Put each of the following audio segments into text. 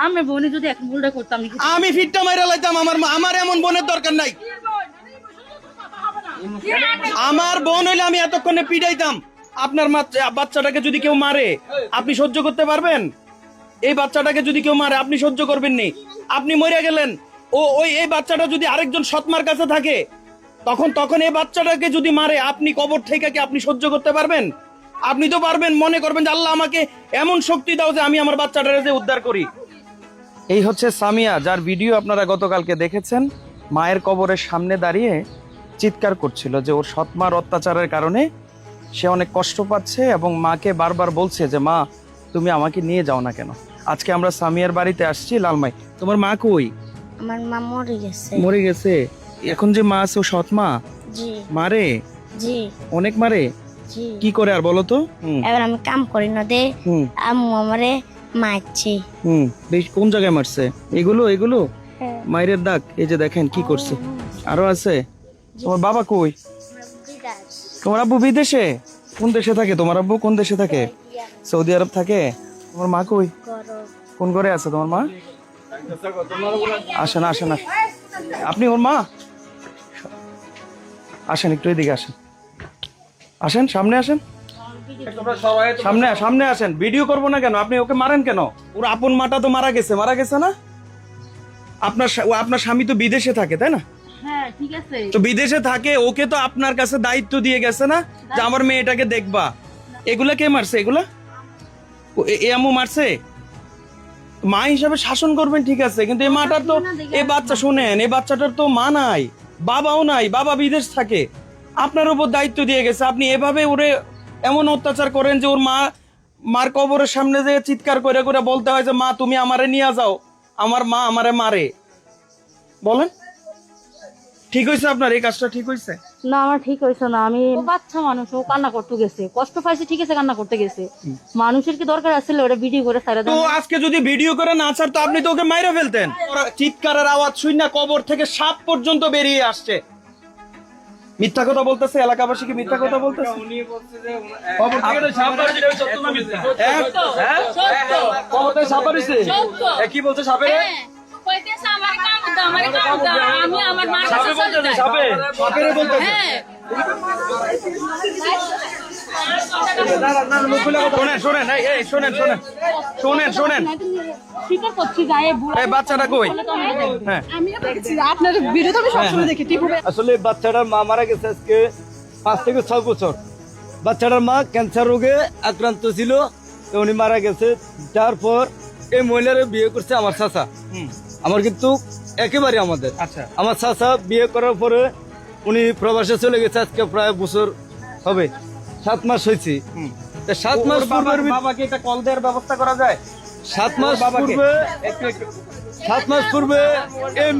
আমি বোনে যদি এখন ভুলটা করতাম আমি ফিটটা মাইরা লাইতাম। আমার এমন বোনের দরকার নাই। আমার বোন হইলে আমি এতক্ষণে পিটাইতাম। আপনার বাচ্চাটাকে যদি কেউ মারে আপনি সহ্য করতে পারবেন? এই বাচ্চাটাকে যদি কেউ মারে আপনি সহ্য করবেন নি? আপনি মরে গেলেন, এই বাচ্চাটা যদি আরেকজন সৎমার কাছে থাকে তখন এই বাচ্চাটাকে যদি মারে আপনি কবর থেকে কি আপনি সহ্য করতে পারবেন? আপনি তো পারবেন। মনে করবেন যে আল্লাহ আমাকে এমন শক্তি দাও যে আমি আমার বাচ্চাটাকে যে উদ্ধার করি। এই হচ্ছে সামিয়া, যার ভিডিও আপনারা গতকালকে দেখেছেন। মায়ের কবরের সামনে দাঁড়িয়ে চিৎকার করছিল যে ওর সৎমার অত্যাচারের কারণে সে অনেক কষ্ট পাচ্ছে এবং মাকে বারবার বলছে যে মা তুমি আমাকে নিয়ে যাও না কেন। আজকে আমরা সামিয়ার বাড়িতে আসছি লালমাই। তোমার মা কই? আমার মা মরে গেছে। মরে গেছে? এখন যে মা আছে ও সৎমা? জি। মারে? জি। অনেক মারে? জি। কি করে আর বলো তো? এবার আমি কাম করি না দে আম্মু আমারে মারছে। বেশ কোন জায়গায় মারছে? এগুলো মায়ের দাগ। এই যে দেখেন কি করছে। আরো আছে? তোমার বাবা কই? তোমার আব্বু বিদেশে? কোন দেশে থাকে তোমার আব্বু? কোন দেশে থাকে? সৌদি আরব থাকে। তোমার মা কই? কোন ঘরে আছে তোমার মা? আসেন আসেন আসেন। আপনি ওর মা? আসেন একটু এদিকে আসেন। আসেন সামনে আসেন। সামনে আসেন। ভিডিও করবো না কেন? আপনি ওকে মারেন কেন? ওর আপন মাটা তো মারা গেছে না? আপনার স্বামী তো বিদেশে থাকে তাই না? হ্যাঁ ঠিক আছে। তো বিদেশে থাকে, ওকে তো আপনার কাছে দায়িত্ব দিয়ে গেছে না যে আমার মেয়েটাকে দেখবা। এগুলা কে মারছে? এগুলা এ আম্মু মারছে? মা হিসাবে শাসন করবেন ঠিক আছে, কিন্তু এই মাটার তো এই বাচ্চা শুনেন, এই বাচ্চাটার তো মা নাই, বাবাও নাই, বাবা বিদেশ থাকে। আপনার উপর দায়িত্ব দিয়ে গেছে, আপনি এভাবে ওরে এমন অত্যাচার করেন যে ওর মার কবরের সামনে যে চিৎকার করে করে বলতে হয় যে মা তুমি আমারে নিয়ে যাও, আমার মা আমারে মারে। বলেন ঠিক হয়েছে আপনার এই কাজটা? ঠিক হয়েছে না? আমার ঠিক হয়েছে না। আমি বাচ্চা মানুষ, ও কান্না করতে গেছে, কষ্ট পাইছে ঠিক আছে, কান্না করতে গেছে। মানুষের কি দরকার আছে ওটা ভিডিও করে ছাড়া তো আজকে যদি ভিডিও করে না ছাড়তো আপনি তো ওকে মাইরা ফেলতেন। চিৎকারের আওয়াজ শুই না কবর থেকে সাপ পর্যন্ত বেরিয়ে আসছে। মিথ্যা কথা বলতেছে, এলাকাবাসীকে মিথ্যা কথা বলতেছে। কি বলছে সাপে? শোনেন বাচ্চাটা কই? আপনার ভিডিও তো আমি সবসময় দেখি। আসলে বাচ্চাটার মা মারা গেছে আজকে 5 থেকে 6 বছর। বাচ্চাটার মা ক্যান্সার রোগে আক্রান্ত ছিল, তো উনি মারা গেছে। যার পর এই মহিলার বিয়ে করছে আমার চাচা। আমার কিন্তু একেবারে আমাদের। আচ্ছা, আমার চাচা বিয়ে করার পরে উনি প্রবাসে চলে গেছে। আজকে প্রায় বছর হবে, 7 মাস হয়েছে। 7 মাস বাবাকে এটা কল দেওয়ার ব্যবস্থা করা যায়? 7 মাস পূর্বে 7 মাস পূর্বে এই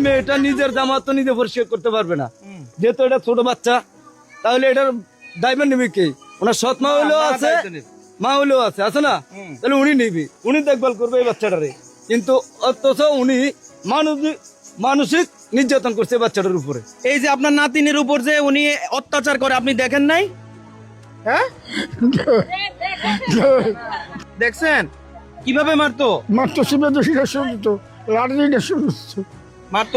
মেয়েটা নিজের জামা তো নিজে পরিষ্কার করতে পারবে না, যেহেতু এটা ছোট বাচ্চা। তাহলে এটার দায়িত্ব নেবে কে? ওনার সৎ মা হইলেও আছে, মা হইলেও আছে না? তাহলে উনি নিবি, উনি দেখভাল করবে এই বাচ্চাটারে। কিন্তু অথচ উনি মানসিক নির্যাতন করছে বাচ্চাটার উপরে। এই যে আপনার নাতিনের উপর যে উনি অত্যাচার করে আপনি দেখেন নাই? হ্যাঁ দেখছেন কিভাবে মারতো? মারতো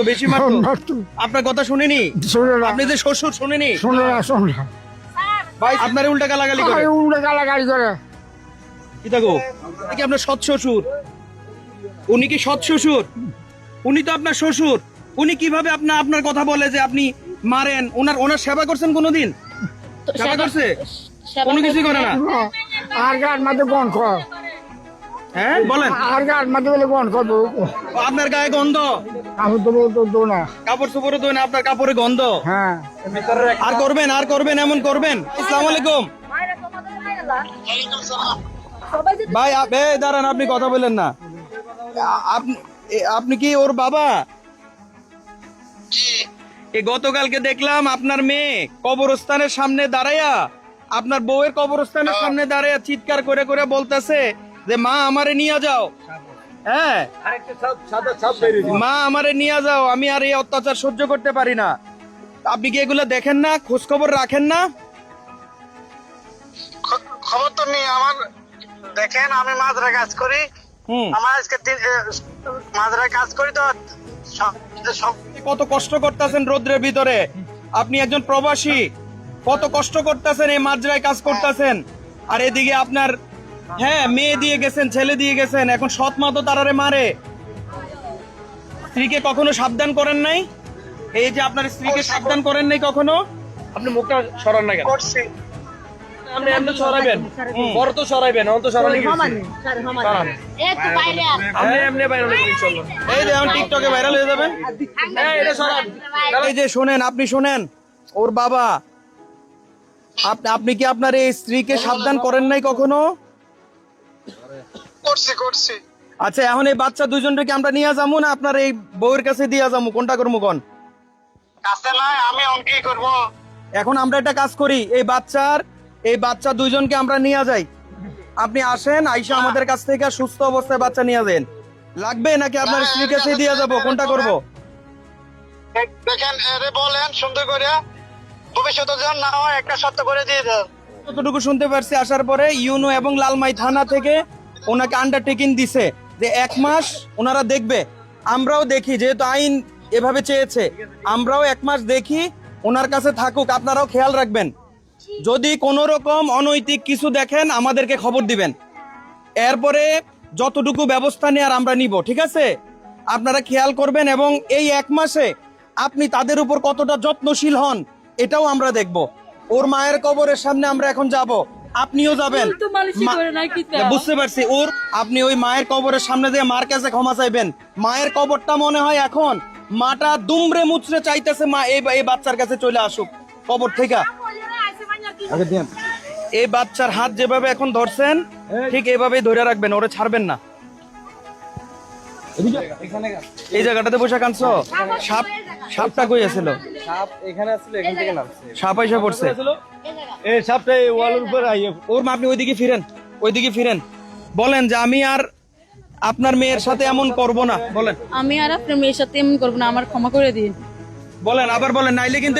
বেশি মারতো। আপনার কথা শুনেনি? আপনি যে শ্বশুর শুনেনি? ভাই আপনার উল্টা গালাগালি করে। কি থাকো কি আপনার সৎ শ্বশুর? উনি কি সৎ শ্বশুর? উনি তো আপনার শ্বশুর। উনি কিভাবে আপনার কথা বলে যে আপনি মারেন? ওনার সেবা করছেন কোনোদিন? সেবা করছে? কোনো কিছুই করে না। আর গার মধ্যে গন কর। হ্যাঁ বলেন। আর গার মধ্যে বলে গন করবো। আপনার গায়ে গন্ধ? আমি তো বলতো দো না। কাপড় চোপড়ে দো না, আপনার কাপড়ে গন্ধ। হ্যাঁ আর করবেন এমন করবেন? আসসালামু আলাইকুম ভাই। দাঁড়ান, আপনি কথা বলেন না। আপনি কি ওর বাবা? গতকালকে দেখলাম আপনার মেয়ে কবরস্থানের সামনে দাঁড়ায়া, আপনার বউয়ের কবরস্থানের সামনে দাঁড়ায়া চিৎকার করে করে বলতেছে যে মা আমারে নিয়ে যাও। হ্যাঁ মা আমারে নিয়ে যাও, আমি আর এই অত্যাচার সহ্য করতে পারি না। আপনি কি এগুলো দেখেন না? খোঁজ খবর রাখেন না? খবর তো নেই আমার। দেখেন আমি মাদ্রা কাজ করি, আমার আজকে মাঝরায় কাজ করি তো সব কত কষ্ট করতেছেন রোদ্রের ভিতরে, আপনি একজন প্রবাসী, কত কষ্ট করতেছেন, এই মাজরায় কাজ করতেছেন, আর এদিকে আপনার হ্যাঁ মেয়ে দিয়ে গেছেন, ছেলে দিয়ে গেছেন, এখন সৎ মা তো তারারে মারে। স্ত্রীকে কখনো সাবধান করেন নাই? এই যে আপনার স্ত্রীকে সাবধান করেন নাই কখনো? আপনি মুখটা সরান না কেন? করছি। আপনি এমনি সরাবেন, বড় তো সরাইবেন, অন্ত সরানি সরান। এই তো বাইরে আস। আপনি এমনি ভাইরাল হয়ে যাবেন ইনশাআল্লাহ। এই দেখুন টিকটকে ভাইরাল হয়ে যাবেন। এই এটা সরান। এই যে শুনেন, আপনি শুনেন, ওর বাবা, আপনি কি আপনার এই স্ত্রীকে সাবধান করেন নাই কখনো? করছি। আচ্ছা, এখন এই বাচ্চা দুইজনকে আমরা নিয়ে যাবো না আপনার এই বউয়ের কাছে দিয়ে যাবো, কোনটা করবো কোন? কাছে নয়, আমি অঙ্কি করব। এখন আমরা একটা কাজ করি, এই বাচ্চা দুইজনকে আমরা নিয়ে যাই, আপনি আসেন, আইসা আমাদের কাছ থেকে সুস্থ অবস্থায় বাচ্চা নিয়ে যান। লাগবে নাকি আপনার স্ত্রীর কাছে দিয়ে যাবো, কোনটা করব? দেখেন এরে বলেন সুন্দর করে, ভবিষ্যতে যেন না হয় একটা শর্ত করে দিয়ে দাও। যতটুকু শুনতে পারছি আসার পরে ইউনো এবং লালমাই থানা থেকে ওনাকে আন্ডারটেকিং দিছে যে 1 মাস ওনারা দেখবে। আমরাও দেখি, যেহেতু আইন এভাবে চেয়েছে, আমরাও 1 মাস দেখি, ওনার কাছে থাকুক, আপনারাও খেয়াল রাখবেন। যদি কোনো রকম অনৈতিক কিছু দেখেন আমাদেরকে খবর দিবেন, এরপরে যতটুকু ব্যবস্থা নেওয়ার আমরা নিব, ঠিক আছে? আপনারা খেয়াল করবেন, এবং এই 1 মাসে আপনি তাদের উপর কতটা যত্নশীল হন এটাও আমরা দেখব। ওর মায়ের কবরের সামনে আমরা এখন যাব, আপনিও যাবেন। বুঝতে পারছি, আপনি ওই মায়ের কবরের সামনে দিয়ে মার কাছে ক্ষমা চাইবেন। মায়ের কবরটা মনে হয় এখন মাটা দুমড়ে মুচড়ে চাইতেছে মা এই বাচ্চার কাছে চলে আসুক কবর থেকে। এই বাচ্চার হাত যেভাবে এখন ধরছেন ঠিক এইভাবেই ধরে রাখবেন, ওরে ছাড়বেন না। এই জায়গাটাতে বসে কানছো? সাপটা কই আছিল? সাপ আইসা পড়ছে। এই সাপটা এই ওয়ালের উপর আইয়ে ওর মা, আপনি ওইদিকে ফিরেন, বলেন যে আমি আর আপনার মেয়ের সাথে এমন করব না, বলেন। আমি আর আপনার মেয়ের সাথে এমন করবো না, আমার ক্ষমা করে দিন। বলেন, আবার বলেন, নাইলে কিন্তু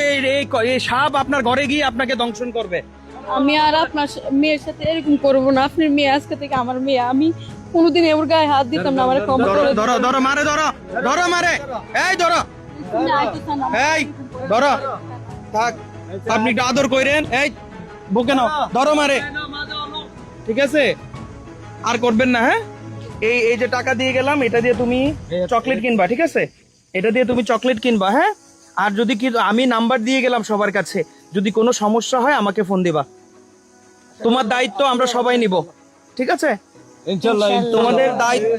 এই সাপ আপনার ঘরে গিয়ে আপনাকে দংশন করবে। আমি আর আপনার মেয়ের সাথে এরকম করবো না। আপনার মেয়ে আজকে থেকে আমার মেয়ে, আমি কোনোদিন ওর গায়ে হাত দিতাম না, আমার ক্ষমা করে দিন। ধরো মারে, ধরো মারে, এই ধরো, এই ধরো, থাক, আপনি একটু আদর কইরেন, এই বুকে নাও, ধরো মারে, ঠিক আছে? আর করবেন না, হ্যাঁ? এই যে টাকা দিয়ে গেলাম, এটা দিয়ে তুমি চকলেট কিনবা, ঠিক আছে? এটা দিয়ে তুমি চকলেট কিনবা, হ্যাঁ? আর যদি কি, আমি নাম্বার দিয়ে গেলাম সবার কাছে, যদি কোনো সমস্যা হয় আমাকে ফোন দিবা। তোমার দায়িত্ব আমরা সবাই নিব, ঠিক আছে? ইনশাআল্লাহ তোমাদের দায়িত্ব,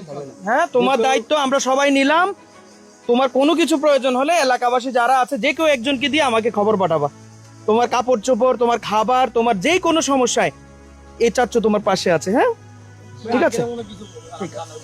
হ্যাঁ, তোমার দায়িত্ব আমরা সবাই নিলাম। তোমার কোনো কিছু প্রয়োজন হলে এলাকাবাসী যারা আছে যে কেউ একজনকে দিয়ে আমাকে খবর পাঠাবা। তোমার কাপড় চোপড়, তোমার খাবার, তোমার যে কোনো সমস্যায় এই চাচ্চু তোমার পাশে আছে, হ্যাঁ? ঠিক আছে? ঠিক আছে।